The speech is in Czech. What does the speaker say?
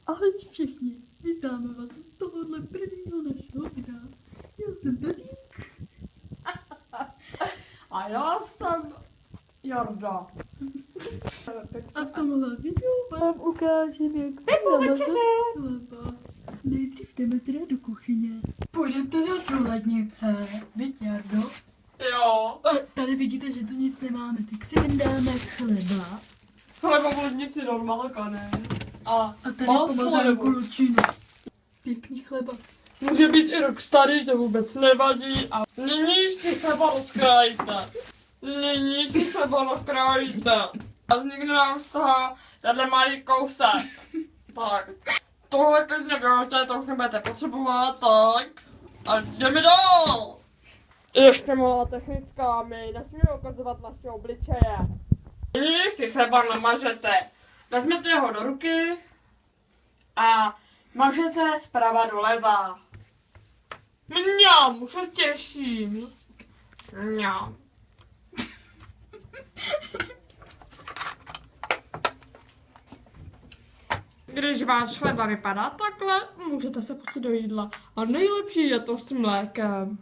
Ahoj všichni, vítáme vás u tohohle prvního našeho videa. Já jsem Davík. A já jsem Jarda. A v tomhle videu vám ukážeme, jak namazat chleba. Nejdřív jdeme teda do kuchyně. Půjdeme teda do lednice, viď Jardo? Jo. A tady vidíte, že tu nic nemáme, tak si vyndáme chleba. Chleba v lednici normálka, ne? A tady maslo pomazánku nebo? lučinu. Pěkný chleba. Může být i rok starý, to vůbec nevadí. A nyní si chleba rozkrájíte. Nyní si chleba rozkrájíte. A vznikne nám z toho tenhle malý kousek. Tak. Tohle klidně vyhoďte, to už nebudete potřebovat, tak. A jdeme dál. Ještě malá technická, my nesmíme ukazovat naše obličeje. Nyní si chleba namažete. Vezmete ho do ruky a mažete zprava doleva. Mňam, už se těším. Mňam. Když váš chleba vypadá takhle, můžete se pustit do jídla. A nejlepší je to s mlékem.